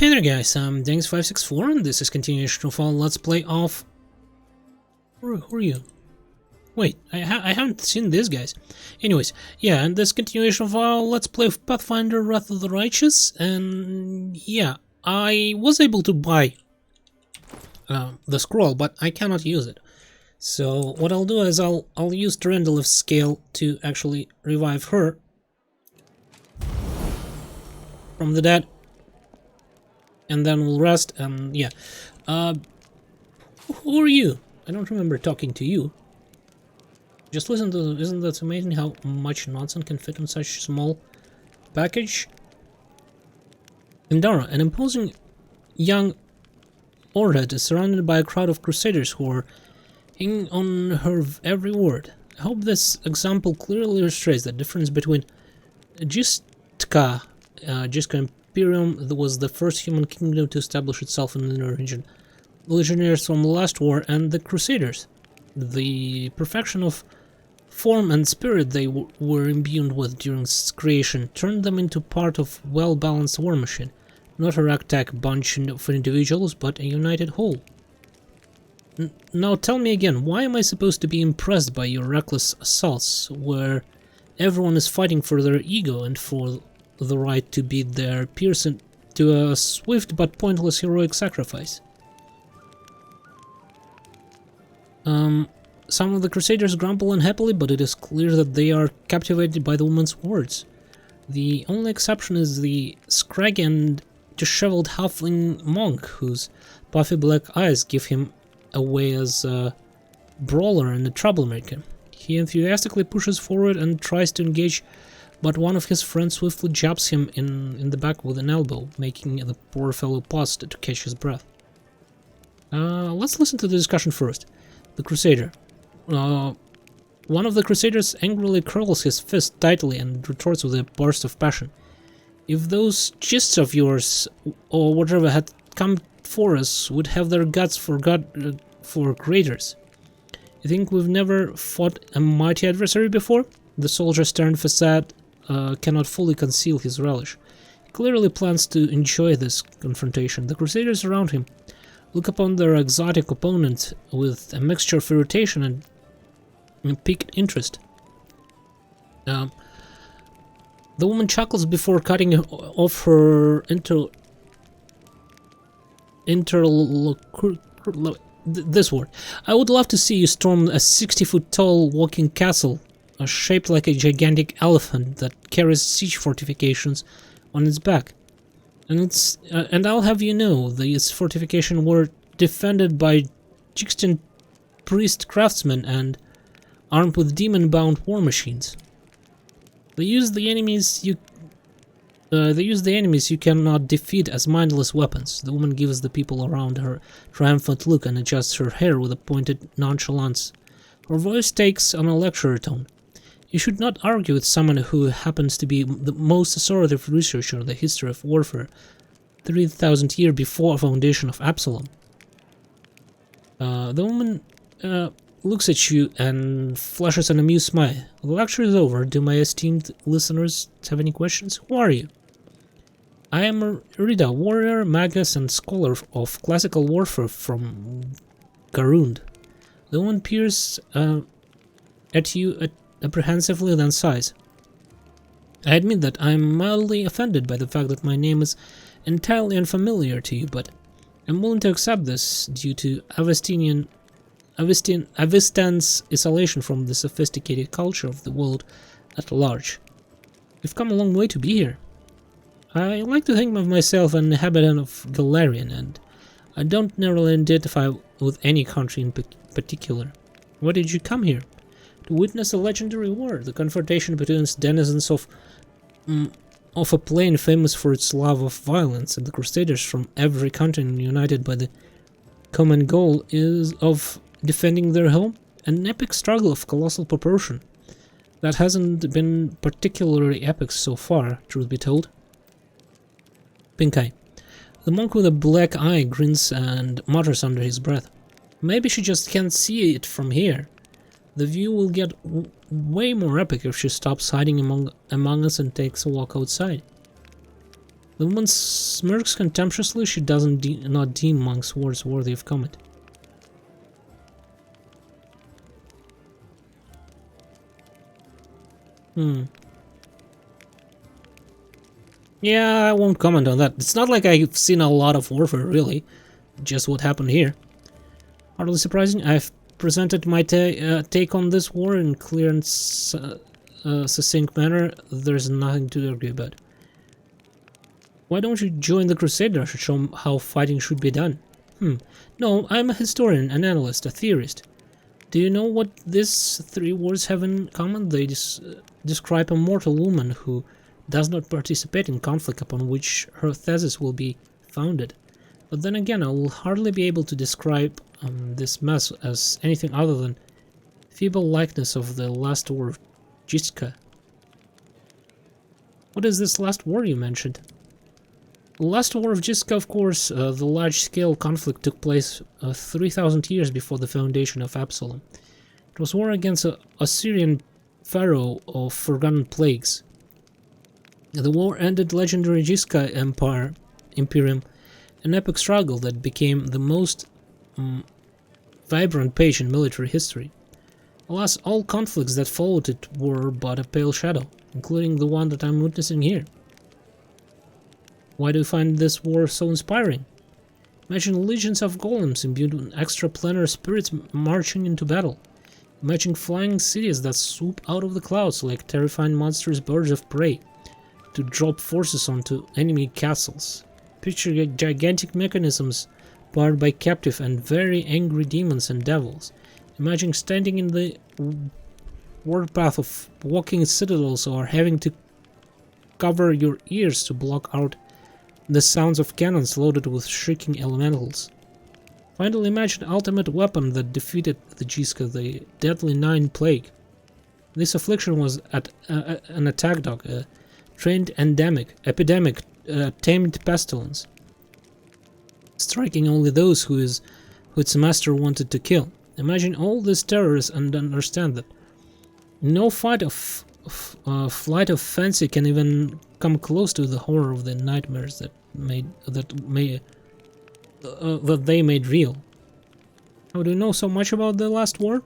Hey there guys, I'm Dankz564 and this is continuation of our Let's Play of... Who are you? Wait, I haven't seen these guys. Anyways, yeah, and this continuation of our Let's Play of Pathfinder Wrath of the Righteous, and yeah, I was able to buy the scroll, but I cannot use it. So what I'll do is I'll use Trendle's scale to actually revive her from the dead. And then we'll rest, and yeah. Who are you? I don't remember talking to you. Just listen to... Isn't that amazing how much nonsense can fit in such a small package? Indara, an imposing young Orad, is surrounded by a crowd of Crusaders who are hanging on her every word. I hope this example clearly illustrates the difference between Gistka Imperium that was the first human kingdom to establish itself in the region, the legionaries from the last war, and the Crusaders. The perfection of form and spirit they were imbued with during its creation turned them into part of a well-balanced war machine, not a ragtag bunch of individuals, but a united whole. Now tell me again, why am I supposed to be impressed by your reckless assaults, where everyone is fighting for their ego and for the right to beat their peers to a swift but pointless heroic sacrifice? Some of the Crusaders grumble unhappily, but it is clear that they are captivated by the woman's words. The only exception is the scraggy and disheveled halfling monk, whose puffy black eyes give him away as a brawler and a troublemaker. He enthusiastically pushes forward and tries to engage, but one of his friends swiftly jabs him in the back with an elbow, making the poor fellow pause to catch his breath. Let's listen to the discussion first. The Crusader. One of the Crusaders angrily curls his fist tightly and retorts with a burst of passion. If those gists of yours, or whatever, had come for us, would have their guts for creators. You think we've never fought a mighty adversary before? The soldier's stern facade cannot fully conceal his relish. He clearly plans to enjoy this confrontation. The Crusaders around him look upon their exotic opponent with a mixture of irritation and piqued interest. The woman chuckles before cutting off her this word. I would love to see you storm a 60-foot-tall walking castle, shaped like a gigantic elephant that carries siege fortifications on its back. And I'll have you know, these fortifications were defended by Jixten priest craftsmen and armed with demon-bound war machines. They use the enemies you cannot defeat as mindless weapons. The woman gives the people around her a triumphant look and adjusts her hair with a pointed nonchalance. Her voice takes on a lecturer tone. You should not argue with someone who happens to be the most authoritative researcher in the history of warfare, 3,000 years before the foundation of Absalom. The woman looks at you and flashes an amused smile. The lecture is over. Do my esteemed listeners have any questions? Who are you? I am Rida, warrior, magus, and scholar of classical warfare from Garund. The woman peers at you apprehensively, then sighs. I admit that I am mildly offended by the fact that my name is entirely unfamiliar to you, but I'm willing to accept this due to Avistan's isolation from the sophisticated culture of the world at large. We've come a long way to be here. I like to think of myself an inhabitant of Galarian, and I don't narrowly identify with any country in particular. Why did you come here? To witness a legendary war, the confrontation between denizens of a plane famous for its love of violence and the Crusaders from every continent united by the common goal is of defending their home, an epic struggle of colossal proportion. That hasn't been particularly epic so far, truth be told. Pink Eye. The monk with a black eye grins and mutters under his breath. Maybe she just can't see it from here. The view will get way more epic if she stops hiding among us and takes a walk outside. The woman smirks contemptuously. She doesn't not deem monk's words worthy of comment. Yeah, I won't comment on that. It's not like I've seen a lot of warfare, really. Just what happened here. Hardly surprising. I've presented my take on this war in clear and succinct manner. There's nothing to argue about. Why don't you join the Crusader? I should show 'em how fighting should be done. No, I'm a historian, an analyst, a theorist. Do you know what these three words have in common? They describe a mortal woman who does not participate in conflict upon which her thesis will be founded. But then again, I will hardly be able to describe this mess as anything other than feeble likeness of the last war of Jiska. What is this last war you mentioned? The last war of Jiska, of course, the large-scale conflict took place 3,000 years before the foundation of Absalom. It was war against an Assyrian pharaoh of forgotten plagues. The war ended legendary Jiska Imperium, an epic struggle that became the most vibrant page in military history. Alas, all conflicts that followed it were but a pale shadow, including the one that I'm witnessing here. Why do you find this war so inspiring? Imagine legions of golems imbued with extraplanar spirits marching into battle. Imagine flying cities that swoop out of the clouds like terrifying monstrous birds of prey to drop forces onto enemy castles. Picture gigantic mechanisms powered by captive and very angry demons and devils. Imagine standing in the warpath of walking citadels or having to cover your ears to block out the sounds of cannons loaded with shrieking elementals. Finally, imagine the ultimate weapon that defeated the Jiska, the deadly Nine Plague. This affliction was an attack dog, a trained epidemic, tamed pestilence, striking only those who its master wanted to kill. Imagine all these terrors and understand that no flight of fancy can even come close to the horror of the nightmares that they made real. How do you know so much about the last war?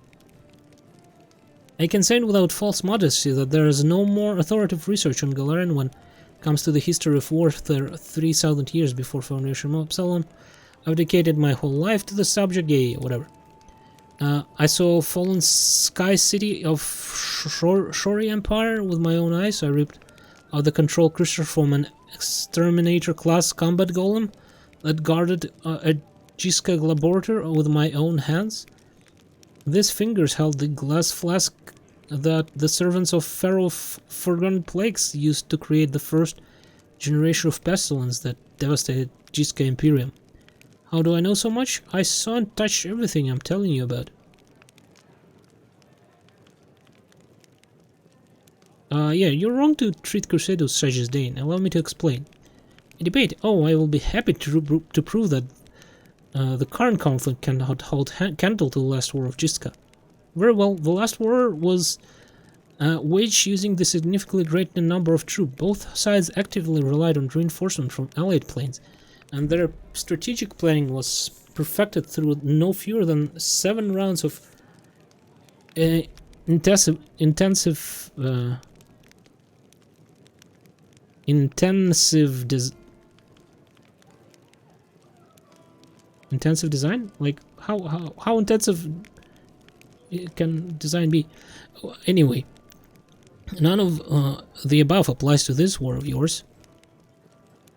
I can say without false modesty that there is no more authoritative research on Galarian when it comes to the history of warfare 3,000 years before foundation of Absalom. I've dedicated my whole life to the subject, whatever. I saw fallen sky city of Shori Empire with my own eyes. I ripped out the control crystal from an exterminator class combat golem that guarded a Jiska laboratory with my own hands. These fingers held the glass flask that the servants of Pharaoh Forgotten Plagues used to create the first generation of pestilence that devastated Jiska Imperium. How do I know so much? I saw and touched everything I'm telling you about. Yeah, you're wrong to treat Crusaders such as disdain. Allow me to explain. A debate. Oh, I will be happy to prove that the current conflict cannot hold candle to the last war of Jiska. Very well, the last war was waged using the significantly greater number of troops. Both sides actively relied on reinforcement from allied planes, and their strategic planning was perfected through no fewer than 7 rounds of intensive design? Like, how intensive can design be? Anyway, none of the above applies to this war of yours.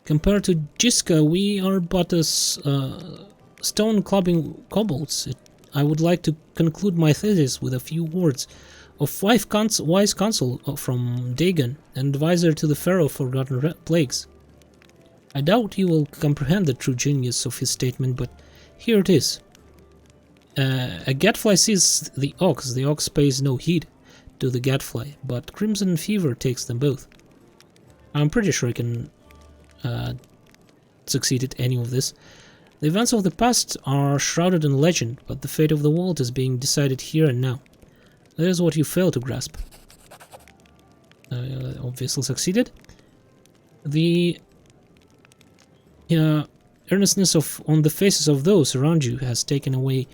Compared to Jiska, we are but as stone clubbing kobolds. I would like to conclude my thesis with a few words of wise counsel from Dagon, an advisor to the Pharaoh of Forgotten Plagues. I doubt you will comprehend the true genius of his statement, but here it is. A gadfly sees the ox pays no heed to the gadfly, but crimson fever takes them both. I'm pretty sure I can succeed at any of this. The events of the past are shrouded in legend, but the fate of the world is being decided here and now. That is what you fail to grasp. Obviously succeeded. The earnestness on the faces of those around you has taken away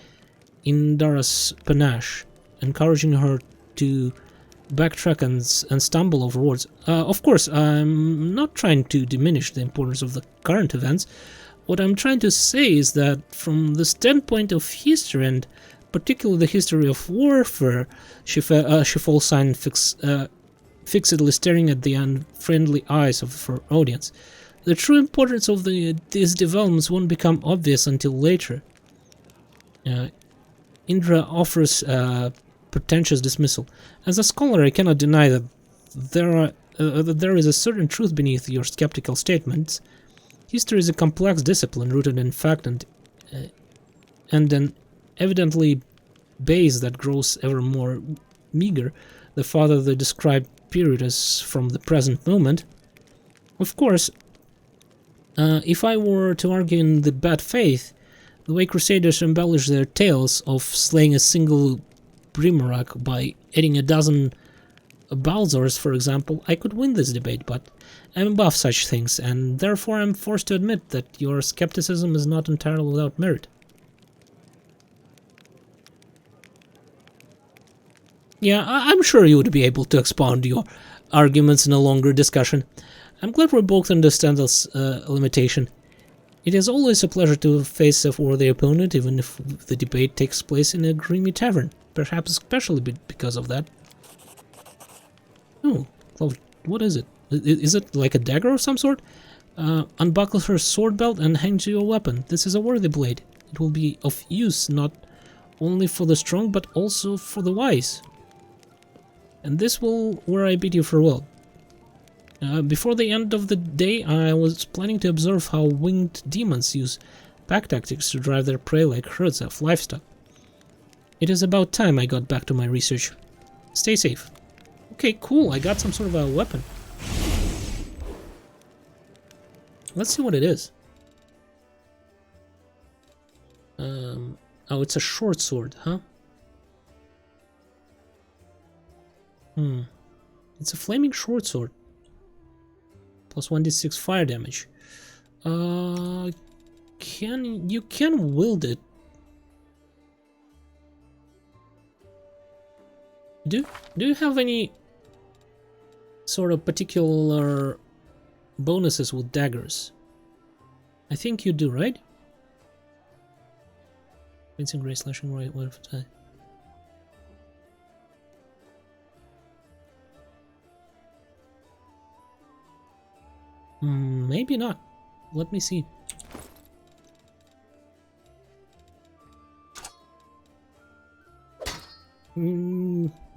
Indara's panache, encouraging her to backtrack and stumble over words. Of course, I'm not trying to diminish the importance of the current events. What I'm trying to say is that from the standpoint of history, and particularly the history of warfare, she falls silent, fixedly staring at the unfriendly eyes of her audience. The true importance of these developments won't become obvious until later. Indra offers pretentious dismissal. As a scholar, I cannot deny that there is a certain truth beneath your skeptical statements. History is a complex discipline rooted in fact and an evidently base that grows ever more meager the farther the described period is from the present moment. Of course, if I were to argue in the bad faith, the way Crusaders embellish their tales of slaying a single Brimarak by adding a dozen Balzars, for example, I could win this debate, but I'm above such things, and therefore I'm forced to admit that your skepticism is not entirely without merit. Yeah, I'm sure you would be able to expound your arguments in a longer discussion. I'm glad we both understand this limitation. It is always a pleasure to face a worthy opponent, even if the debate takes place in a grimy tavern, perhaps especially because of that. Oh, well, what is it? Is it like a dagger of some sort? Unbuckles her sword belt and hangs you a weapon. This is a worthy blade. It will be of use not only for the strong, but also for the wise. And this will where I bid you farewell. Before the end of the day, I was planning to observe how winged demons use pack tactics to drive their prey like herds of livestock. It is about time I got back to my research. Stay safe. Okay, cool, I got some sort of a weapon. Let's see what it is. Oh, it's a short sword, huh? It's a flaming short sword. Plus 1d6 fire damage. You can wield it. Do you have any sort of particular bonuses with daggers? I think you do, right? Fencing, grace, slashing, right, whatever. Maybe not. Let me see.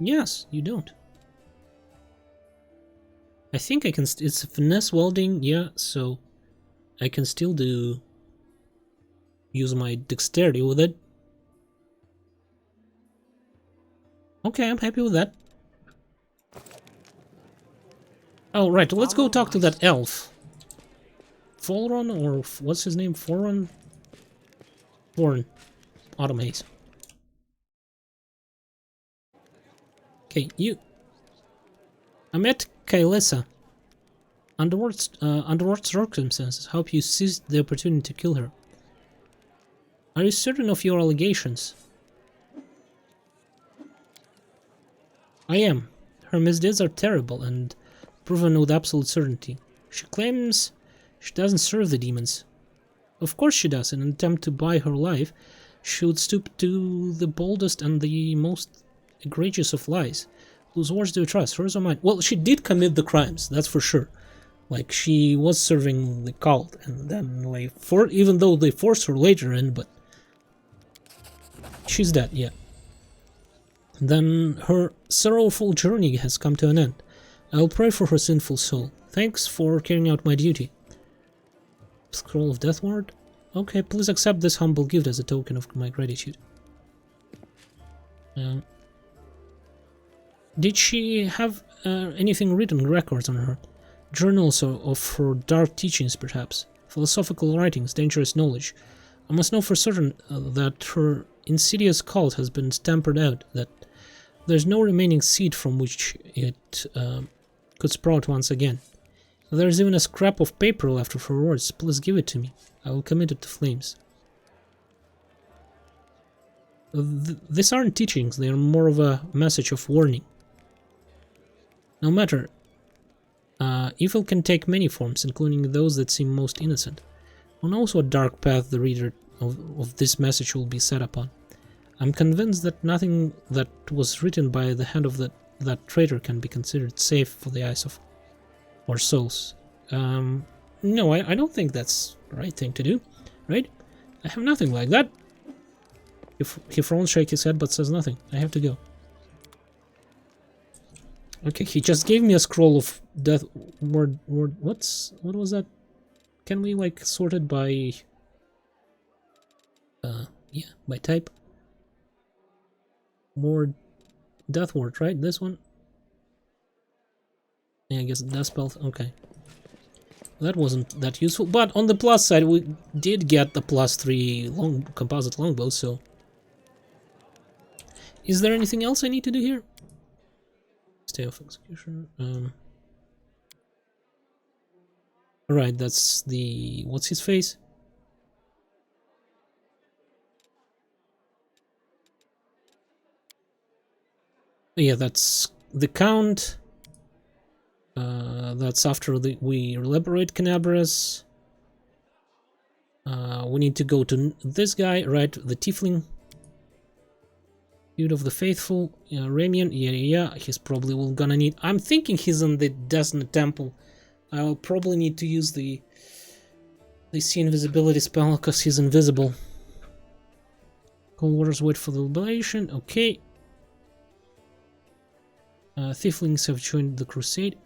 Yes, you don't. I think I can. It's finesse welding, yeah. So I can still use my dexterity with it. Okay, I'm happy with that. Oh, right, let's go talk to that elf. Folron, or what's his name? Foron? Foron. Autumn Haze. Okay, you... I met Kailessa. Under what circumstances help you seize the opportunity to kill her? Are you certain of your allegations? I am. Her misdeeds are terrible and proven with absolute certainty. She claims she doesn't serve the demons. Of course she does. In an attempt to buy her life, she would stoop to the boldest and the most egregious of lies. Whose words do you trust, hers or mine? Well, she did commit the crimes, that's for sure. Like, she was serving the cult, and then, like, even though they forced her later in, but she's dead, yeah. Then her sorrowful journey has come to an end. I'll pray for her sinful soul. Thanks for carrying out my duty. Scroll of Deathward? Okay, please accept this humble gift as a token of my gratitude. Did she have anything written, records on her? Journals of her dark teachings, perhaps? Philosophical writings, dangerous knowledge? I must know for certain that her insidious cult has been stampered out, that there's no remaining seed from which it could sprout once again. There's even a scrap of paper left of her words. Please give it to me. I will commit it to flames. These aren't teachings, they are more of a message of warning. No matter, evil can take many forms, including those that seem most innocent. Who knows what dark path the reader of this message will be set upon. I'm convinced that nothing that was written by the hand of that traitor can be considered safe for the eyes of our souls. No, I don't think that's the right thing to do, right? I have nothing like that. He frowns, shakes his head, but says nothing. I have to go. Okay, he just gave me a scroll of death word. What was that? Can we like sort it by yeah, by type? Word, death word, right? This one? Yeah, I guess death spell. Okay. That wasn't that useful, but on the plus side, we did get the +3 composite longbow, so. Is there anything else I need to do here? Stay off execution. Alright, that's the... what's his face? Yeah, that's the Count. That's after we liberate Abbess. We need to go to this guy, right? The Tiefling. Dude of the Faithful, Ramian, yeah, he's probably gonna need... I'm thinking he's in the Dazna Temple. I'll probably need to use the see invisibility spell, because he's invisible. Cold Waters wait for the liberation, okay. Thieflings have joined the Crusade.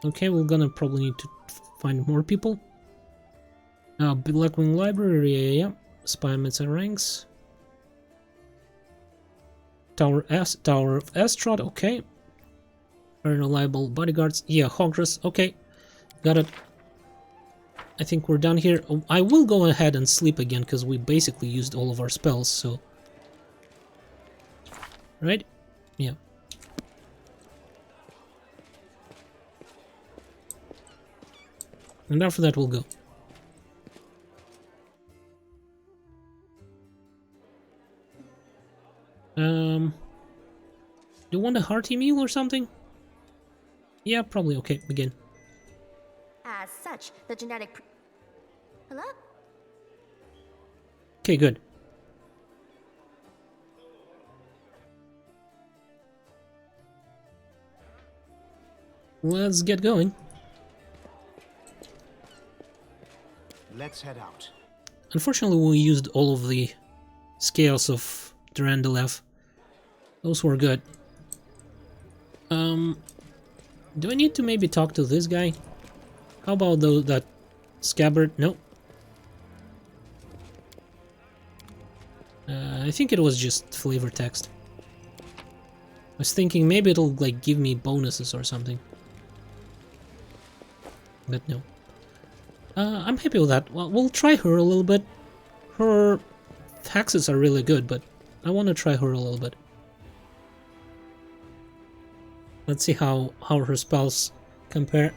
Okay, we're gonna probably need to find more people. Blackwing Library, yeah. Spy amidst our ranks. Tower of Estrad, okay. Unreliable bodyguards, yeah, Hogress, okay. Got it. I think we're done here. I will go ahead and sleep again, because we basically used all of our spells, so... Right? Yeah. And after that we'll go. Do you want a hearty meal or something? Yeah, probably. Okay, begin. As such, the genetic... Hello? Okay, good. Let's get going. Let's head out. Unfortunately, we used all of the scales of Durandalev. Those were good. Do I need to maybe talk to this guy? How about that scabbard? No. I think it was just flavor text. I was thinking maybe it'll like give me bonuses or something. But no. I'm happy with that. Well, we'll try her a little bit. Her taxes are really good, but I want to try her a little bit. Let's see how her spells compare.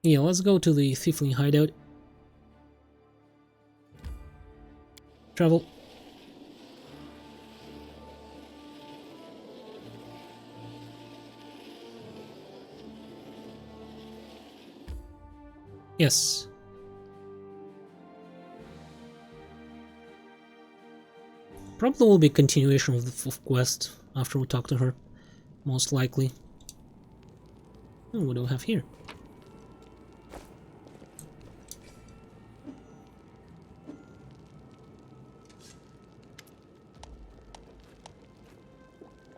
Yeah, let's go to the Thiefling hideout. Travel. Yes. Probably will be a continuation of the quest after we talk to her, most likely. Oh, what do we have here?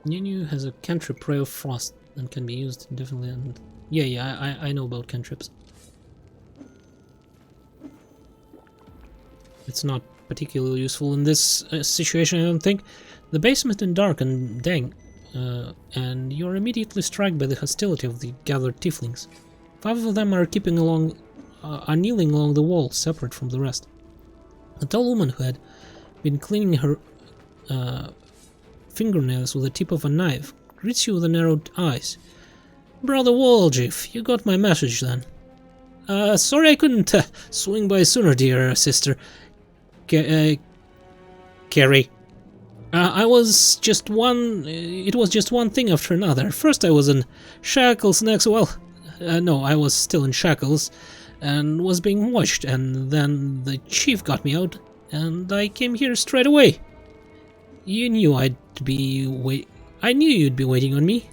Nunu has a cantrip, Ray of Frost, and can be used indefinitely. And yeah, I know about cantrips. It's not particularly useful in this situation, I don't think. The basement is dark and dank, and you're immediately struck by the hostility of the gathered tieflings. 5 of them are kneeling along the wall, separate from the rest. A tall woman who had been cleaning her fingernails with the tip of a knife, greets you with narrowed eyes. Brother Woljif, you got my message then. Sorry I couldn't swing by sooner, dear sister. Carrie. It was just one thing after another. First I was in shackles, next, no, I was still in shackles and was being watched, and then the chief got me out, and I came here straight away. You knew I knew you'd be waiting on me.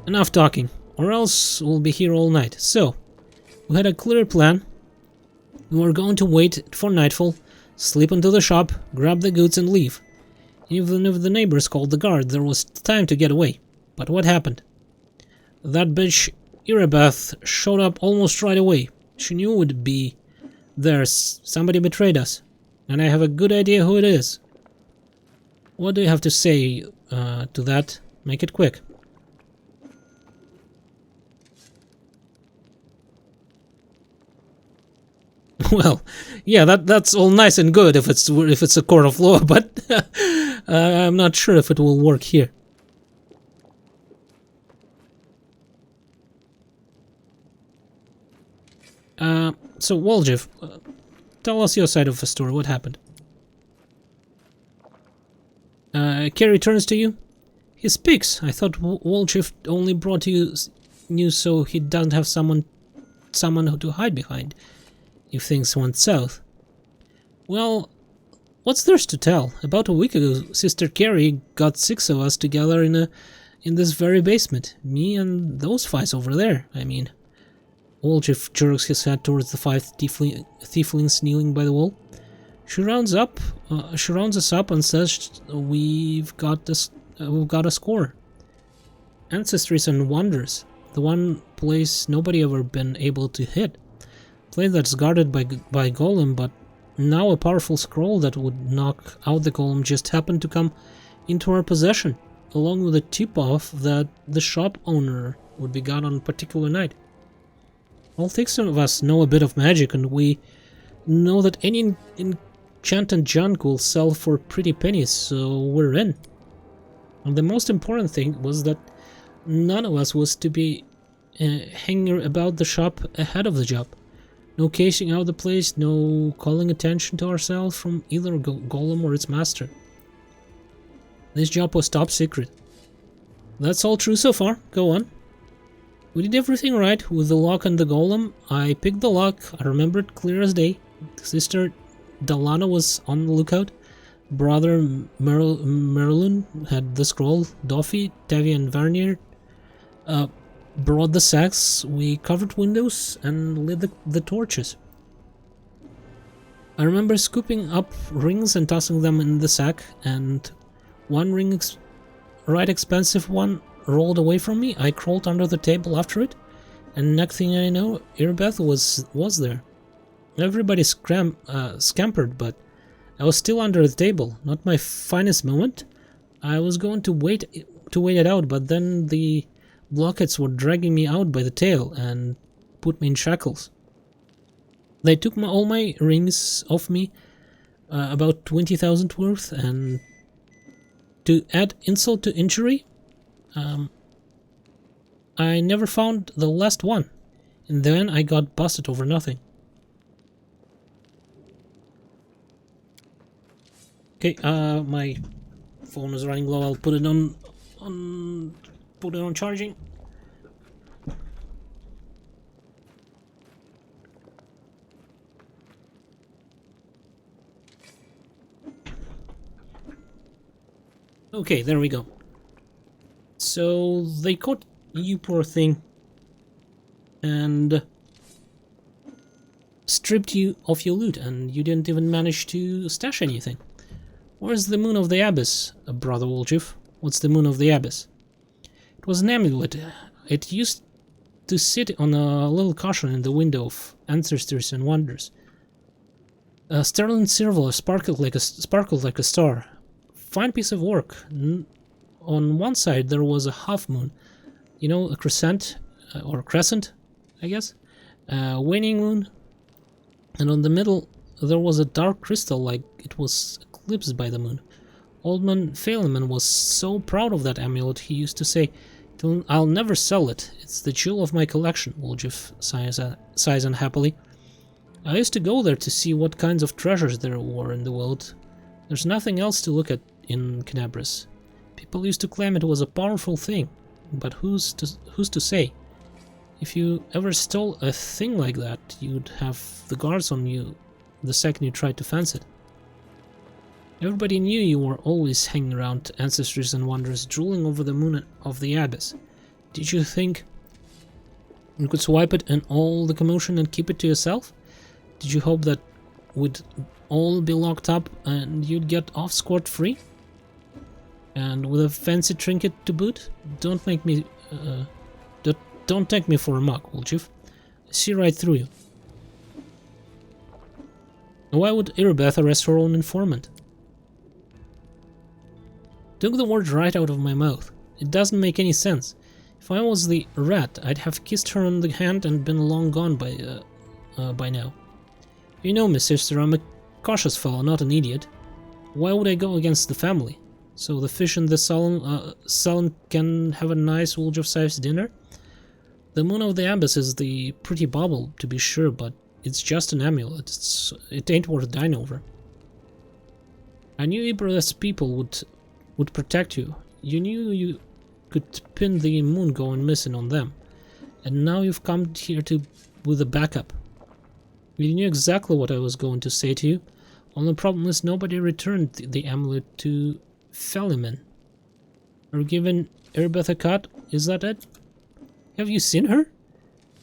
Enough talking, or else we'll be here all night. So, we had a clear plan. We were going to wait for nightfall, sleep until the shop, grab the goods and leave. Even if the neighbors called the guard, there was time to get away. But what happened? That bitch Abbess showed up almost right away. She knew we'd be there. Somebody betrayed us, and I have a good idea who it is. What do you have to say to that? Make it quick. Well, yeah, that's all nice and good if it's a court of law, but I'm not sure if it will work here. So Woljif, tell us your side of the story. What happened? Kerry turns to you. He speaks. I thought Woljif only brought you news so he doesn't have someone to hide behind if things went south. Well, what's there to tell? About a week ago, Sister Carrie got 6 of us together in this very basement. Me and those 5 over there, I mean. Woljif jerks his head towards the 5 Thieflings kneeling by the wall. She rounds us up and says we've got a score. Ancestries and Wonders, the one place nobody ever been able to hit. Place that's guarded by Golem, but now a powerful scroll that would knock out the Golem just happened to come into our possession, along with a tip-off that the shop owner would be gone on a particular night. All 6 of us know a bit of magic, and we know that any enchanted junk will sell for pretty pennies, so we're in. And the most important thing was that none of us was to be hanging about the shop ahead of the job. No casing out the place, no calling attention to ourselves from either Golem or its master. This job was top secret. That's all true so far. Go on. We did everything right with the lock and the Golem. I picked the lock. I remember it clear as day. Sister Dalana was on the lookout. Brother Merlin had the scroll. Doffy, Tavi, and Varnier brought the sacks. We covered windows and lit the torches. I remember scooping up rings and tossing them in the sack, and one ring, right expensive one, rolled away from me. I crawled under the table after it, and next thing I know, Abbess was there. Everybody scampered, but I was still under the table. Not my finest moment. I was going to wait it out, but then the blockheads were dragging me out by the tail and put me in shackles. They took all my rings off me, about 20,000 worth, and to add insult to injury, I never found the last one, and then I got busted over nothing. Okay, my phone is running low. I'll put it on charging. Okay, there we go. So they caught you, poor thing, and stripped you of your loot, and you didn't even manage to stash anything. Where's the moon of the Abbess, Brother Woljif? What's the moon of the Abbess? It was an amulet. It used to sit on a little cushion in the window of Ancestors and Wonders. A sterling silver sparkled like a star. Fine piece of work. On one side there was a half moon, you know, a crescent, I guess, waning moon, And on the middle there was a dark crystal like it was eclipsed by the moon. Old man Phelan was so proud of that amulet, he used to say, "I'll never sell it. It's the jewel of my collection," Woljif sighs unhappily. I used to go there to see what kinds of treasures there were in the world. There's nothing else to look at in Knabris. People used to claim it was a powerful thing, but who's to say? If you ever stole a thing like that, you'd have the guards on you the second you tried to fence it. Everybody knew you were always hanging around ancestries and wonders, drooling over the moon of the Abbess. Did you think you could swipe it in all the commotion and keep it to yourself? Did you hope that we'd all be locked up and you'd get off scot-free? And with a fancy trinket to boot? Don't take me for a mug, Woljif. I see right through you. Why would Irbeth arrest her own informant? Took the words right out of my mouth. It doesn't make any sense. If I was the rat, I'd have kissed her on the hand and been long gone by now. You know me, sister, I'm a cautious fellow, not an idiot. Why would I go against the family? So the fish in the salon can have a nice Woljif-sized dinner? The moon of the Abbess is the pretty bauble, to be sure, but it's just an amulet. It ain't worth dying over. I knew Ibrahim's people would protect you. You knew you could pin the moon going missing on them. And now you've come here with a backup. You knew exactly what I was going to say to you. Only problem is nobody returned the amulet to Feliman. Or given Irbeth a cut, is that it? Have you seen her?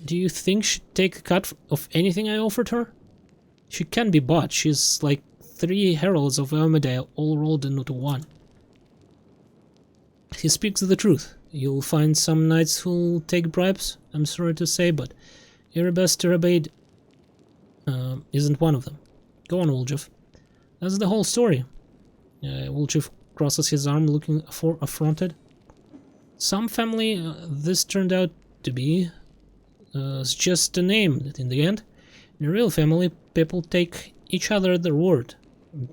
Do you think she'd take a cut of anything I offered her? She can be bought. She's like 3 heralds of Elmedale all rolled into one. He speaks the truth. You'll find some knights who'll take bribes, I'm sorry to say, but Irbeth Terabade isn't one of them. Go on, Woljif. That's the whole story. Woljif crosses his arm, looking affronted. Some family this turned out to be is just a name in the end. In a real family, people take each other at their word.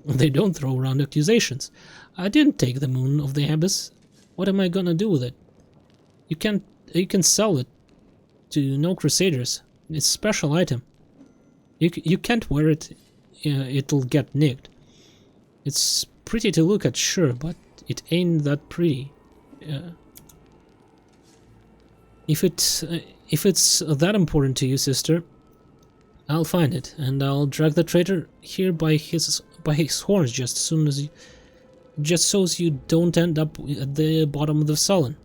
They don't throw around accusations. I didn't take the moon of the Abbess. What am I gonna do with it? You can sell it to no Crusaders. It's a special item. You can't wear it. It'll get nicked. It's pretty to look at, sure, but it ain't that pretty. If it's that important to you, sister, I'll find it, and I'll drag the traitor here by his horns just so you don't end up at the bottom of the sullen.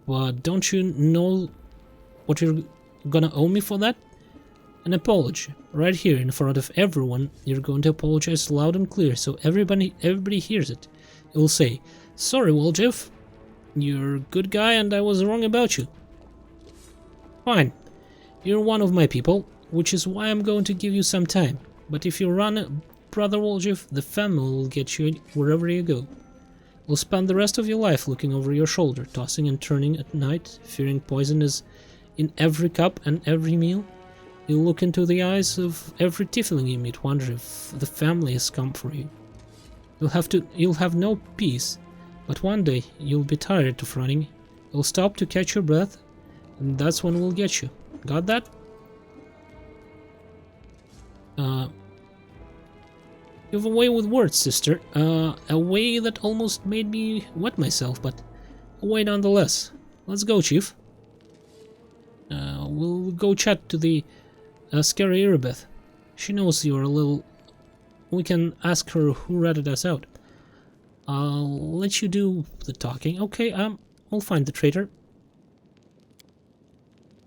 But don't you know what you're gonna owe me for that? An apology, right here in front of everyone. You're going to apologize loud and clear, so everybody hears it. You'll say, "Sorry, Woljif, you're a good guy and I was wrong about you." Fine, you're one of my people, which is why I'm going to give you some time. But if you run, Brother Woljif, the family will get you wherever you go. You'll spend the rest of your life looking over your shoulder, tossing and turning at night, fearing poison is in every cup and every meal. You'll look into the eyes of every Tiefling you meet, wonder if the family has come for you. You'll have no peace, but one day you'll be tired of running. You'll stop to catch your breath, and that's when we'll get you. Got that? You have a way with words, sister. A way that almost made me wet myself, but a way nonetheless. Let's go, Chief. We'll go chat to the scary Irbeth. She knows you're a little... We can ask her who ratted us out. I'll let you do the talking. Okay, I'll find the traitor.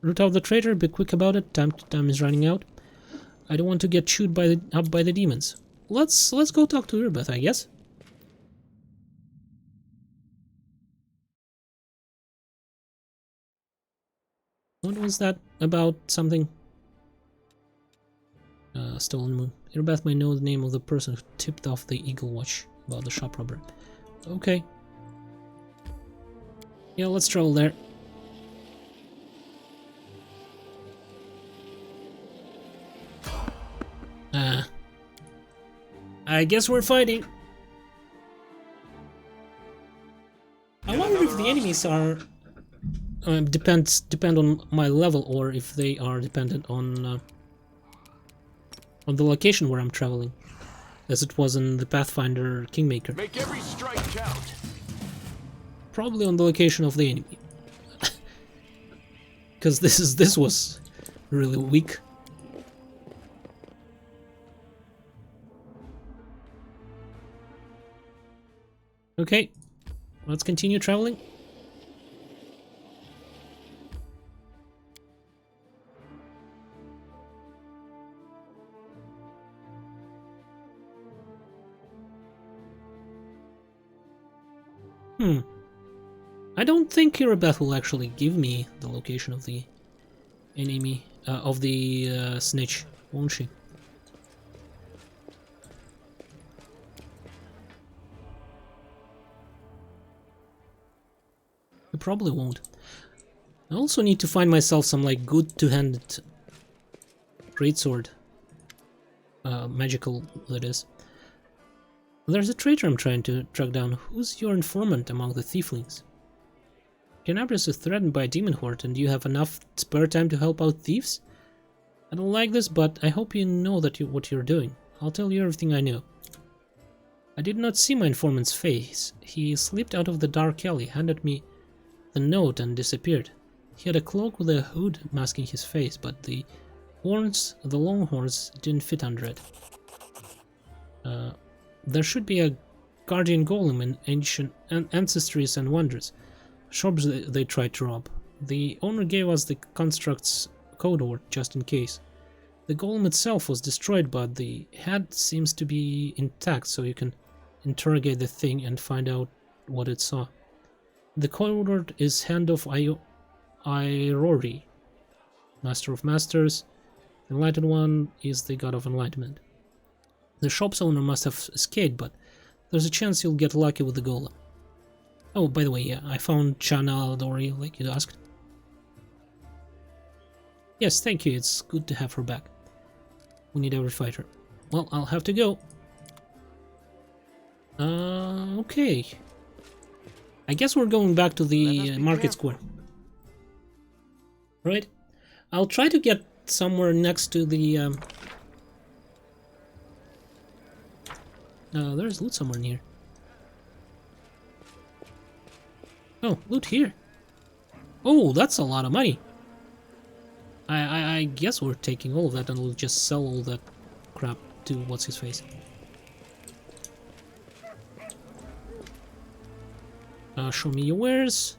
Root out the traitor, be quick about it. Time is running out. I don't want to get chewed up by the demons. Let's go talk to Irbeth, I guess. What was that about? Something? Stolen moon. Irbeth may know the name of the person who tipped off the Eagle Watch about the shop robber. Okay. Yeah, let's travel there. I guess we're fighting. I wonder if the enemies are depend on my level, or if they are dependent on the location where I'm traveling, as it was in the Pathfinder Kingmaker. Make every strike count. Probably on the location of the enemy, because this was really weak. Okay, let's continue traveling. I don't think Abbess will actually give me the location of the enemy, of the snitch, won't she? You probably won't. I also need to find myself some like good two-handed greatsword, magical that is. There's a traitor I'm trying to track down. Who's your informant among the Thieflings? Abbess is threatened by a demon horde, and you have enough spare time to help out thieves? I don't like this, but I hope you know that what you're doing. I'll tell you everything I know. I did not see my informant's face. He slipped out of the dark alley, handed me the note, and disappeared. He had a cloak with a hood masking his face, but the long horns, didn't fit under it. There should be a guardian golem in ancient ancestries and wonders. Shops they tried to rob. The owner gave us the construct's code word just in case. The golem itself was destroyed, but the head seems to be intact, so you can interrogate the thing and find out what it saw. The code word is Hand of Irori, Master of Masters. The Enlightened One is the God of Enlightenment. The shop's owner must have escaped, but there's a chance you'll get lucky with the golem. Oh, by the way, yeah, I found Chana Dori, like you asked. Yes, thank you, it's good to have her back. We need every fighter. Well, I'll have to go. Okay. I guess we're going back to the market square. Right? I'll try to get somewhere next to the... there's loot somewhere near. Oh, loot here. Oh, that's a lot of money. I guess we're taking all of that and we'll just sell all that crap to what's-his-face. Show me your wares.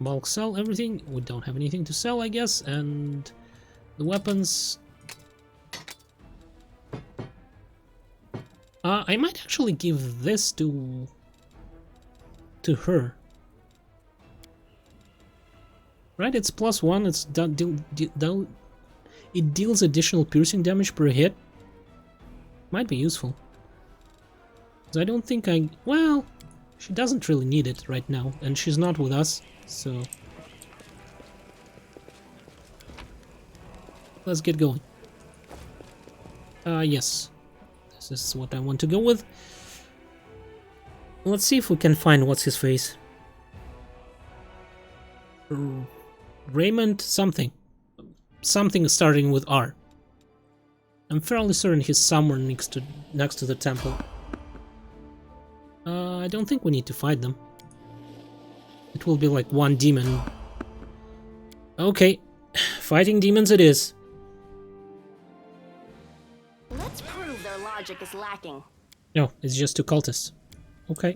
Bulk sell everything. We don't have anything to sell, I guess. And the weapons... I might actually give this to her. Right, it's +1, it's it deals additional piercing damage per hit. Might be useful. Because I don't think well, she doesn't really need it right now, and she's not with us, so... Let's get going. Yes. This is what I want to go with. Let's see if we can find what's-his-face. Raymond something. Something starting with R. I'm fairly certain he's somewhere next to the temple. I don't think we need to fight them. It will be like one demon. Okay, fighting demons it is. Let's prove their logic is lacking. No, it's just two cultists. Okay.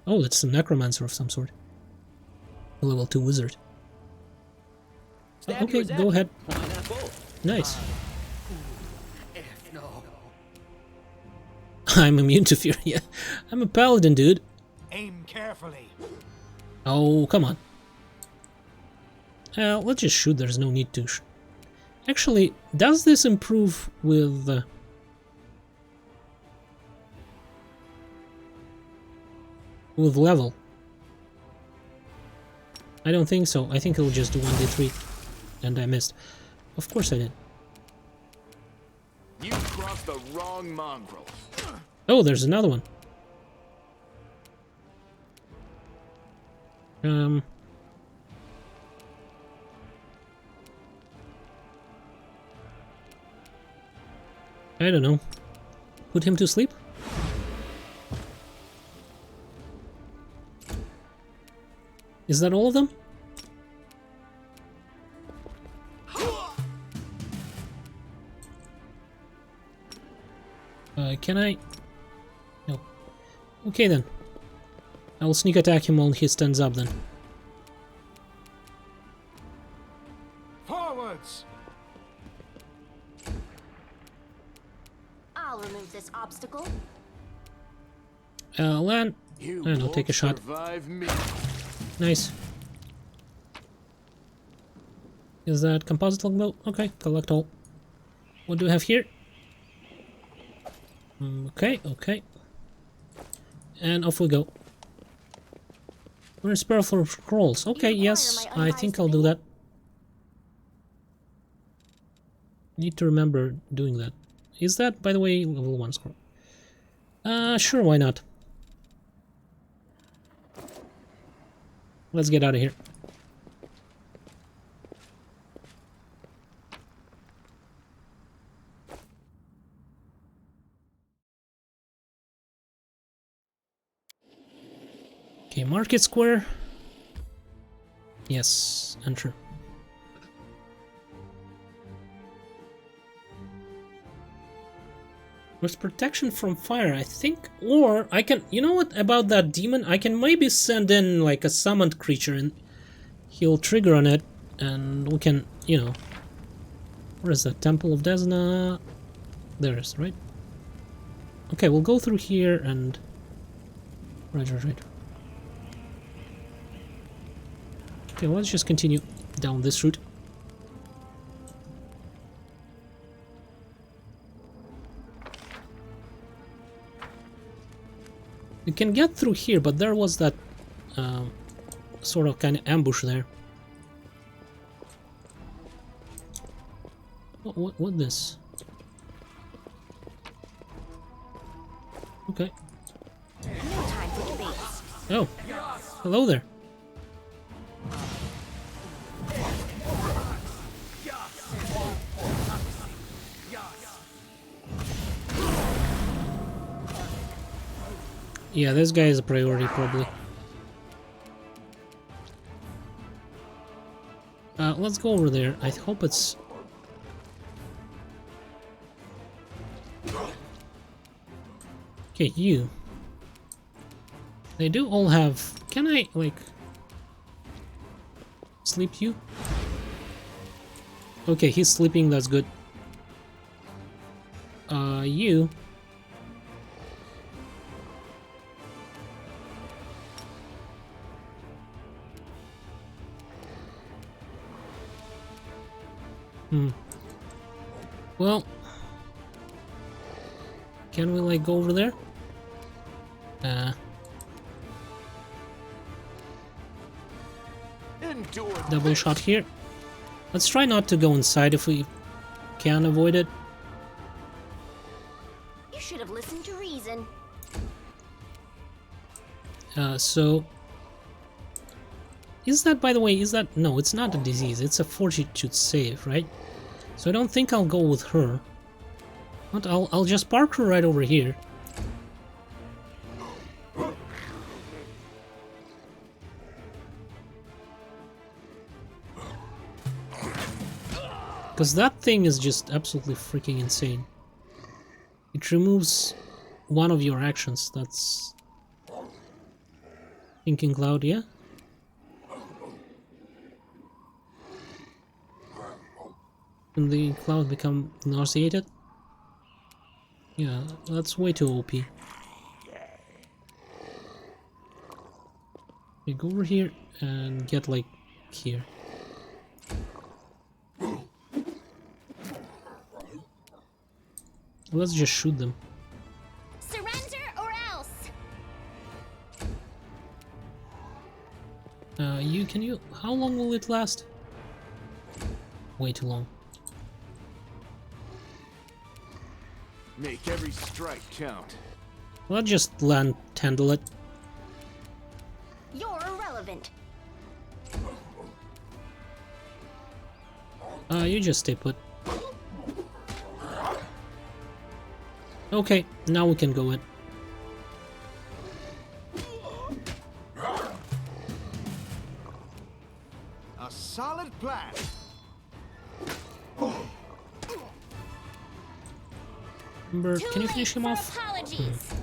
Oh, that's some necromancer of some sort. A level 2 wizard. Okay, go ahead. Nice. I'm immune to fear, yeah. I'm a paladin, dude. Aim carefully. Oh, come on. Let's just shoot, there's no need to Actually, does this improve with... with level? I don't think so. I think it'll just do 1d3. And I missed. Of course I did. You crossed the wrong mongrel. Oh, there's another one. I don't know. Put him to sleep? Is that all of them? Can I? No. Okay then. I'll sneak attack him while he stands up then. Forwards! I'll remove this obstacle. Land. You I don't know, take a shot. survive me. Nice. Is that composite longbow? Okay, collect all. What do we have here? Okay, okay. And off we go. We're spare for scrolls. Okay, yes, I think I'll do that. Need to remember doing that. Is that, by the way, level 1 scroll? Sure, why not? Let's get out of here. Okay, Market Square. Yes, enter. There's protection from fire, I think, or I can, you know what, about that demon, I can maybe send in like a summoned creature and he'll trigger on it and we can, you know, where is that, Temple of Dazna? There it is, right? Okay, we'll go through here and, right. Okay, let's just continue down this route. You can get through here, but there was that sort of kind of ambush there. What this? Okay. No time for debates. Oh, hello there. Yeah, this guy is a priority, probably. Let's go over there. I hope it's... Okay, you. They do all have... Can I, like... sleep you? Okay, he's sleeping, that's good. You... Well, can we like go over there? Double shot here. Let's try not to go inside if we can avoid it. You should have listened to reason. So is that, by the way, is that... No, it's not a disease, it's a fortitude save, right? So I don't think I'll go with her. But I'll just park her right over here. Because that thing is just absolutely freaking insane. It removes one of your actions, that's... Thinking Cloud, yeah? Can the cloud become nauseated? Yeah, that's way too OP. We go over here and get like here. Let's just shoot them. Surrender or else. How long will it last? Way too long. Make every strike count. Well, just land handle it. You're irrelevant. You just stay put. Okay, now we can go in. A solid plan. Ember, Too can you late finish him for off? apologies.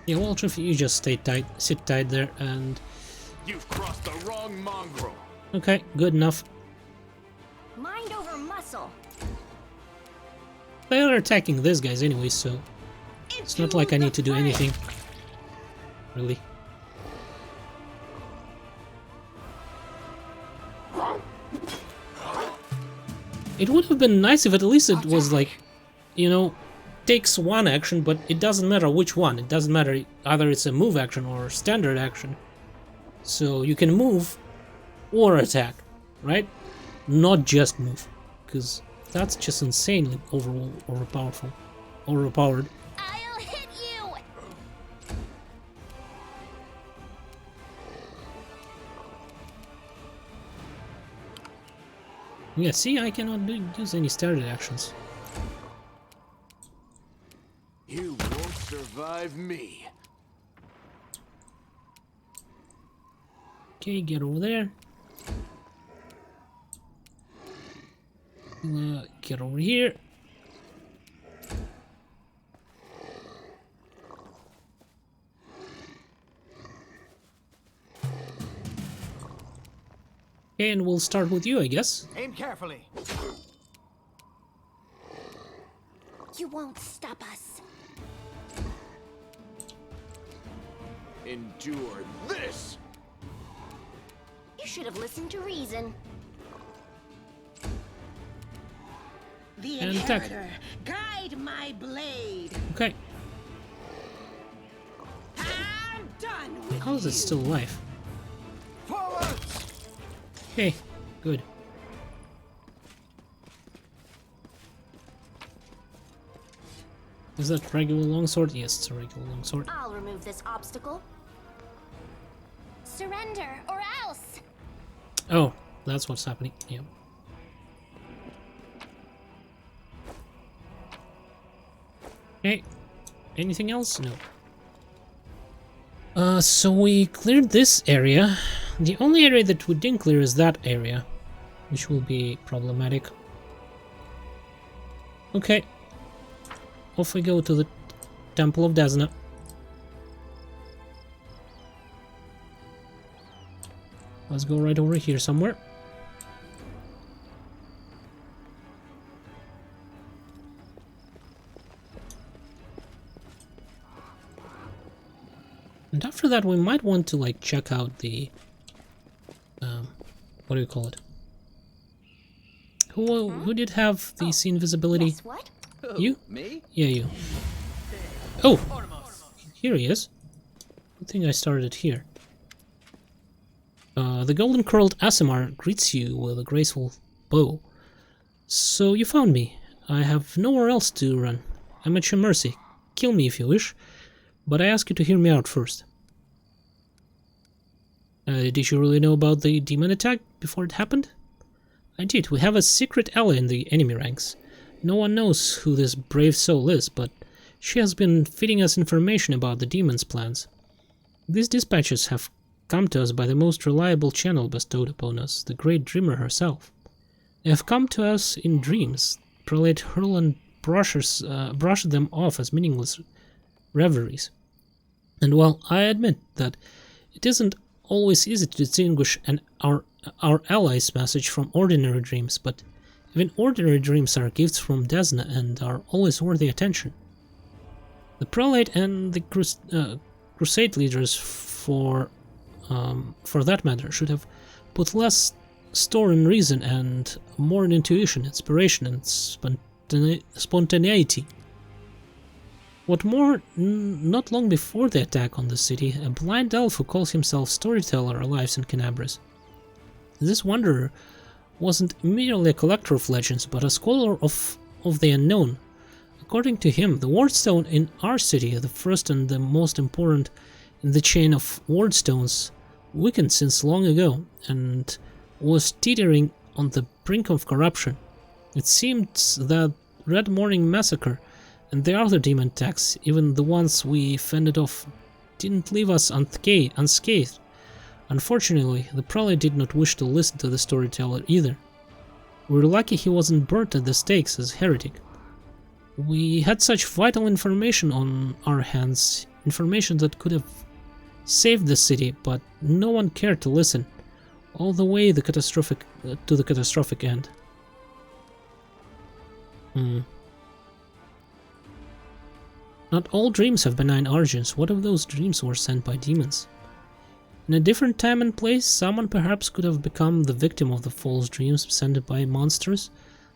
Yeah, well, if you just stay tight, sit tight there, and You've crossed the wrong mongrel. okay, good enough. Mind over muscle. They are attacking these guys anyway, so it's not like I need to do anything. Really. It would have been nice if at least it was like, you know, takes one action, but it doesn't matter which one. It doesn't matter either it's a move action or standard action. So you can move or attack, right? Not just move, because that's just insanely overpowered. I'll hit you. Yeah, see, I cannot use any standard actions. You won't survive me. Okay, get over there. Get over here. Okay, and we'll start with you, I guess. Aim carefully. You won't stop us. Endure this. You should have listened to reason. The And attack. inheritor, guide my blade. Okay, I'm done with how is it still alive? Forwards. Okay, good. Is that regular longsword? Yes, it's a regular longsword. I'll remove this obstacle. Surrender or else. Oh, that's what's happening. Yeah. Okay. Anything else? No. So we cleared this area. The only area that we didn't clear is that area, which will be problematic. Okay. Off we go to the Temple of Dazna. Let's go right over here somewhere. And after that, we might want to like check out the what do you call it? Who did have the scene visibility? Guess what? You? Me? Yeah, you. Oh, here he is. I think I started here. The golden curled Aasimar greets you with a graceful bow. So you found me. I have nowhere else to run. I'm at your mercy. Kill me if you wish, but I ask you to hear me out first. Did you really know about the demon attack before it happened? I did. We have a secret ally in the enemy ranks. No one knows who this brave soul is, but she has been feeding us information about the demon's plans. These dispatches have come to us by the most reliable channel bestowed upon us, the great dreamer herself. They have come to us in dreams. Prelate Hurlan brushed them off as meaningless reveries. And while I admit that it isn't always easy to distinguish our allies' message from ordinary dreams, but even ordinary dreams are gifts from Dazna and are always worthy attention. The prelate and the crusade leaders, for that matter, should have put less store in reason and more in intuition, inspiration, and spontaneity. What more, not long before the attack on the city, a blind elf who calls himself Storyteller arrives in Canabris. This wanderer wasn't merely a collector of legends, but a scholar of of the unknown. According to him, the wardstone in our city, the first and the most important in the chain of wardstones, weakened since long ago and was teetering on the brink of corruption. It seems that Red Morning Massacre and the other demon attacks, even the ones we fended off, didn't leave us unscathed. Unfortunately, the prelate did not wish to listen to the storyteller either. We're lucky he wasn't burnt at the stakes as heretic. We had such vital information on our hands, information that could have saved the city, but no one cared to listen, all the way to the catastrophic end. Not all dreams have benign origins. What if those dreams were sent by demons? In a different time and place, someone perhaps could have become the victim of the false dreams sent by monsters,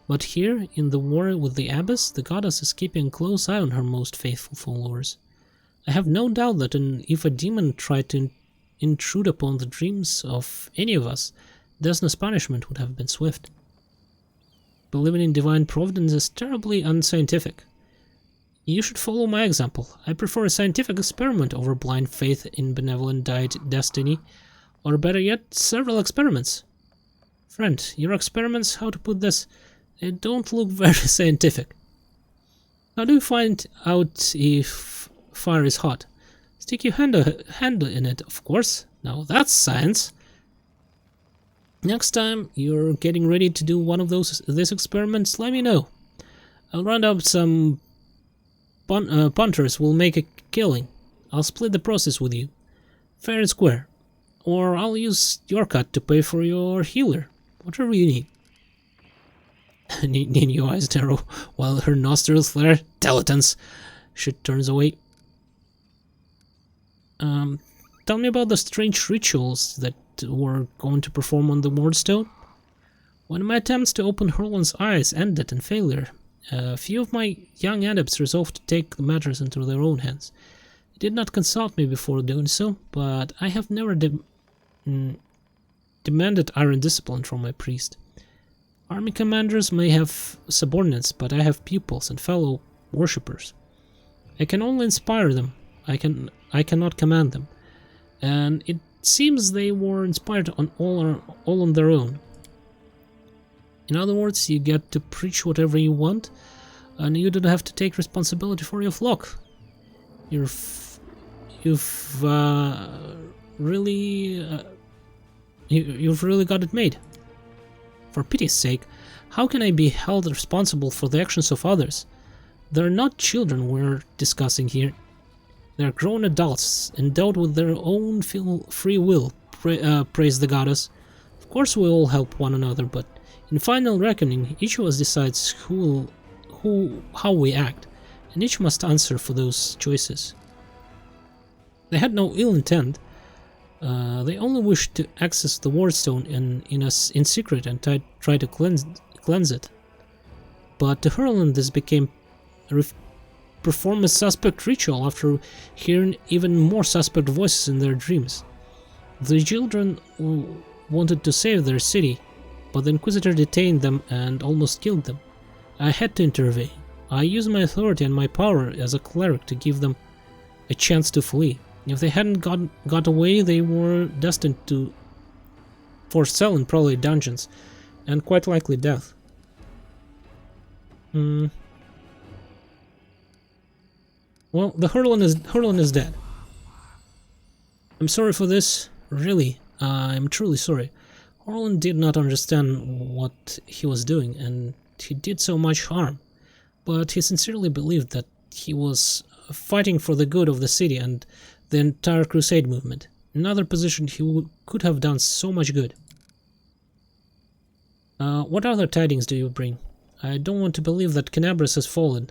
but here, in the war with the Abbess, the goddess is keeping a close eye on her most faithful followers. I have no doubt that if a demon tried to intrude upon the dreams of any of us, Dazna's punishment would have been swift. Believing in divine providence is terribly unscientific. You should follow my example. I prefer a scientific experiment over blind faith in benevolent destiny, or better yet, several experiments. Friend, your experiments, how to put this, they don't look very scientific. How do you find out if fire is hot? Stick your hand in it, of course. Now that's science. Next time you're getting ready to do one of these experiments, let me know. I'll round up some punters will make a killing. I'll split the process with you, fair and square. Or I'll use your cut to pay for your healer, whatever you need. Nino eyes narrow, while her nostrils flare. Teletons! She turns away. Tell me about the strange rituals that we're going to perform on the wardstone. When my attempts to open Hurlon's eyes ended in failure, a few of my young adepts resolved to take the matters into their own hands. They did not consult me before doing so, but I have never demanded iron discipline from my priest. Army commanders may have subordinates, but I have pupils and fellow worshippers. I can only inspire them. I cannot command them, and it seems they were inspired all on their own. In other words, you get to preach whatever you want, and you don't have to take responsibility for your flock. You've really got it made. For pity's sake, how can I be held responsible for the actions of others? They're not children we're discussing here. They're grown adults, endowed with their own free will, praise the goddess. Of course we all help one another, but in final reckoning, each of us decides how we act, and each must answer for those choices. They had no ill intent. They only wished to access the wardstone in secret and try to cleanse it. But to Hurlon this became perform a suspect ritual after hearing even more suspect voices in their dreams. The children wanted to save their city, but the Inquisitor detained them and almost killed them. I had to intervene. I used my authority and my power as a cleric to give them a chance to flee. If they hadn't got away, they were destined for cell in probably dungeons, and quite likely death. Well, the Hurlon is dead. I'm sorry for this, really, I'm truly sorry. Hurlon did not understand what he was doing, and he did so much harm, but he sincerely believed that he was fighting for the good of the city and the entire Crusade movement. In another position, he could have done so much good. What other tidings do you bring? I don't want to believe that Canabras has fallen,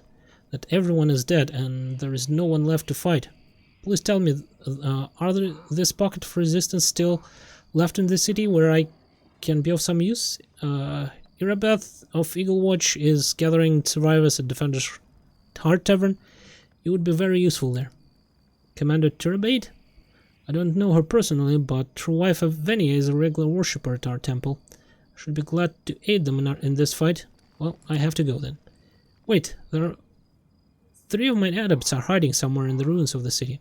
that everyone is dead and there is no one left to fight. Please tell me, are there this pocket of resistance still left in the city where I can be of some use? Irabeth of Eaglewatch is gathering survivors at Defender's Heart Tavern. You would be very useful there. Commander Turabade? I don't know her personally, but her wife Venia is a regular worshipper at our temple. I should be glad to aid them in this fight. Well, I have to go then. Wait, there are 3 of my adepts are hiding somewhere in the ruins of the city.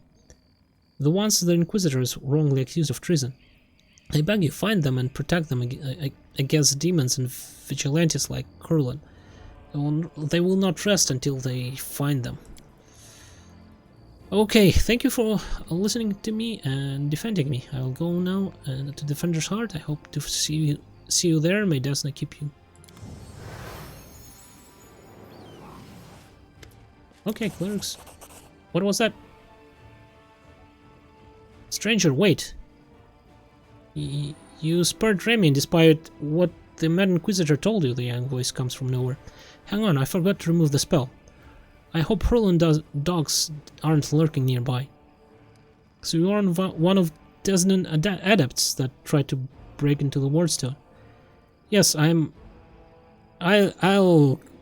The ones the Inquisitors wrongly accused of treason. I beg you, find them and protect them against demons and vigilantes like Curlin. They will not rest until they find them. Okay, thank you for listening to me and defending me. I'll go now to Defender's Heart. I hope to see you there. May Dazna keep you. Okay, clerics. What was that? Stranger, wait. You spared Remy despite what the Mad Inquisitor told you. The young voice comes from nowhere. Hang on, I forgot to remove the spell. I hope Hurlin dogs aren't lurking nearby. So you are one of Daznan adepts that tried to break into the Wardstone. Yes, I'll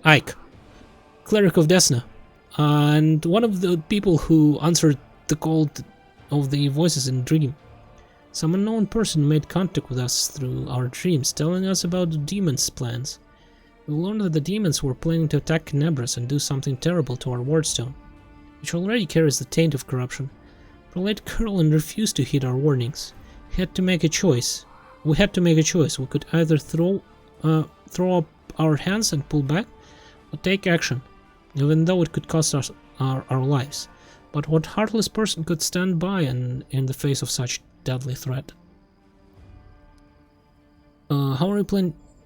Ike, cleric of Dazna, and one of the people who answered the call of the voices in Dream. Some unknown person made contact with us through our dreams, telling us about the demons' plans. We learned that the demons were planning to attack Knabras and do something terrible to our Wardstone, which already carries the taint of corruption. Prelate Curlin refused to heed our warnings. He had to make a choice. We had to make a choice. We could either throw up our hands and pull back, or take action, even though it could cost us our lives. But what heartless person could stand by in the face of such deadly threat?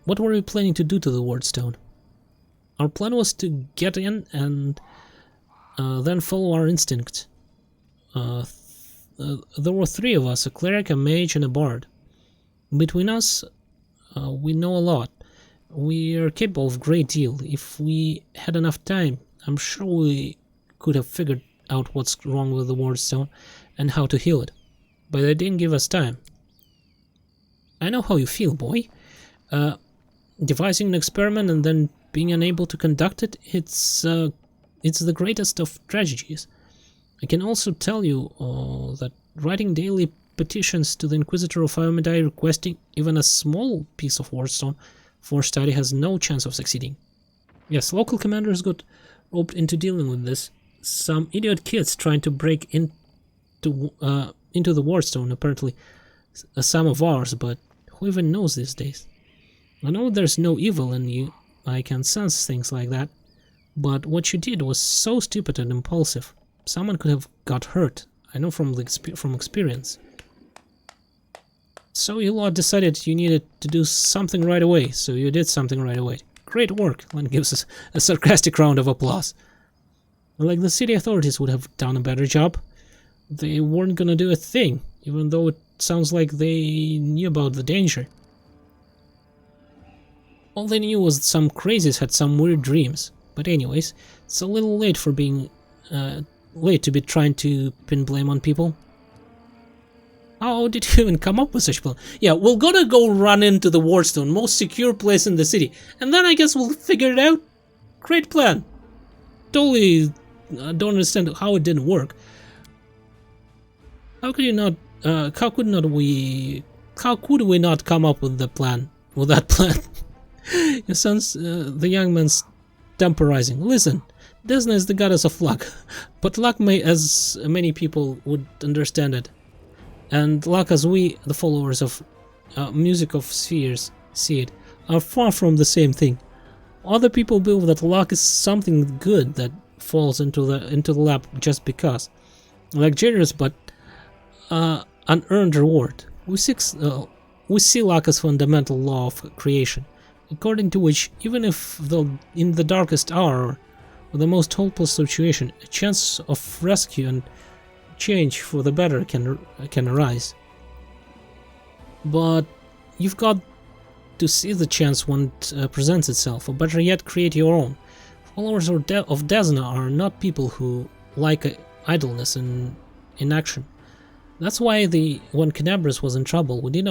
What were we planning to do to the Wardstone? Our plan was to get in and then follow our instinct. There were 3 of us, a cleric, a mage, and a bard. Between us, we know a lot. We are capable of a great deal. If we had enough time, I'm sure we could have figured out what's wrong with the Wardstone and how to heal it. But they didn't give us time. I know how you feel, boy. Devising an experiment and then being unable to conduct it, it's the greatest of tragedies. I can also tell you that writing daily petitions to the Inquisitor of Iomedai requesting even a small piece of Wardstone for study has no chance of succeeding. Yes, local commanders got roped into dealing with this. Some idiot kids trying to break into the Wardstone, apparently some of ours, but who even knows these days? I know there's no evil in you, I can sense things like that, but what you did was so stupid and impulsive. Someone could have got hurt, I know from experience. So you lot decided you needed to do something right away, so you did something right away. Great work, Len gives us a sarcastic round of applause. Like the city authorities would have done a better job. They weren't gonna do a thing, even though it sounds like they knew about the danger. All they knew was that some crazies had some weird dreams. But anyways, it's a little late for being late to be trying to pin blame on people. How did you even come up with such a plan? Yeah, we're gonna go run into the Wardstone, most secure place in the city, and then I guess we'll figure it out. Great plan. Totally don't understand how it didn't work. How could you not? How could we not come up with that plan? It sounds the young man's temporizing. Listen, Dazna is the goddess of luck, but luck may, as many people would understand it, and luck as we, the followers of music of spheres, see it, are far from the same thing. Other people believe that luck is something good that falls into the lap just because, like generous but unearned reward. We see luck as fundamental law of creation, according to which, even if in the darkest hour or the most hopeless situation, a chance of rescue and change for the better can arise. But you've got to see the chance when it presents itself, or better yet, create your own. Followers of Dazna are not people who like idleness and inaction. That's why when Knabras was in trouble, we did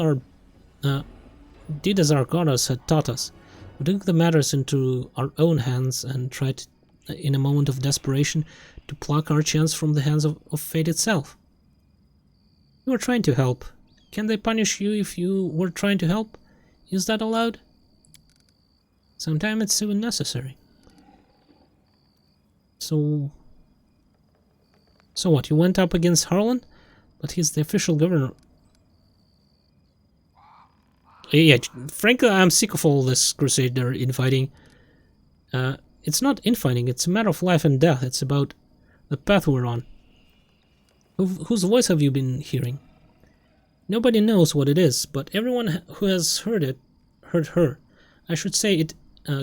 as our goddess had taught us. We took the matters into our own hands and tried, in a moment of desperation, to pluck our chance from the hands of fate itself. You were trying to help. Can they punish you if you were trying to help? Is that allowed? Sometimes it's even necessary. So what, you went up against Harlan? But he's the official governor. Yeah, frankly, I'm sick of all this Crusader infighting. It's not infighting, it's a matter of life and death. It's about the path we're on. Whose voice have you been hearing? Nobody knows what it is, but everyone who has heard her. I should say it,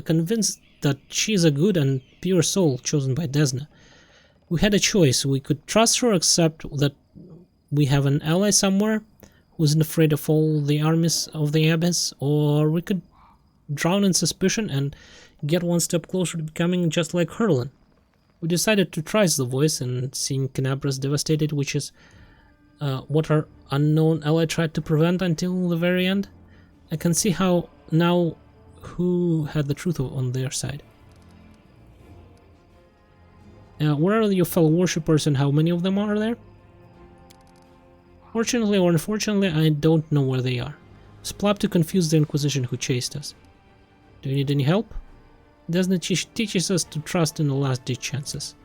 convinced that she is a good and pure soul chosen by Dazna. We had a choice. We could trust her, accept that we have an ally somewhere who isn't afraid of all the armies of the Abbess, or we could drown in suspicion and get one step closer to becoming just like Harlan. We decided to trust the voice, and seeing Canabras devastated, which is what our unknown ally tried to prevent until the very end, I can see how now who had the truth on their side. Where are your fellow worshippers and how many of them are there? Fortunately or unfortunately, I don't know where they are. Splap to confuse the Inquisition who chased us. Do you need any help? Dazna teaches us to trust in the last-ditch chances.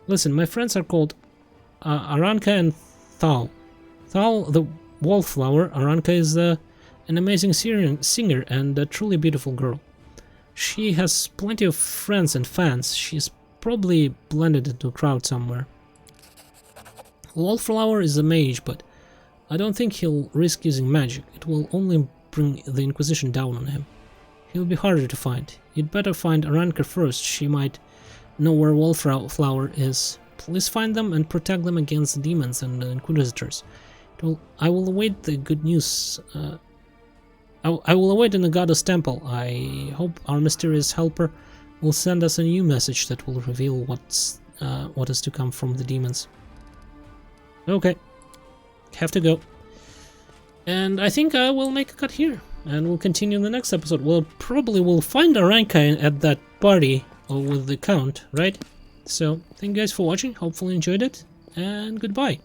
Listen, my friends are called Aranka and Thal. Thal, the wallflower. Aranka is an amazing singer and a truly beautiful girl. She has plenty of friends and fans. She's probably blended into a crowd somewhere. Wallflower is a mage, but I don't think he'll risk using magic. It will only bring the Inquisition down on him. He'll be harder to find. You'd better find Aranka first. She might know where Wallflower is. Please find them and protect them against the demons and the Inquisitors. I will await the good news. I will await in the Goddess Temple. I hope our mysterious helper will send us a new message that will reveal what is to come from the demons. Okay, have to go. And I think I will make a cut here, and we'll continue in the next episode. We'll probably find Aranka at that party or with the Count, right? So, thank you guys for watching, hopefully enjoyed it, and goodbye.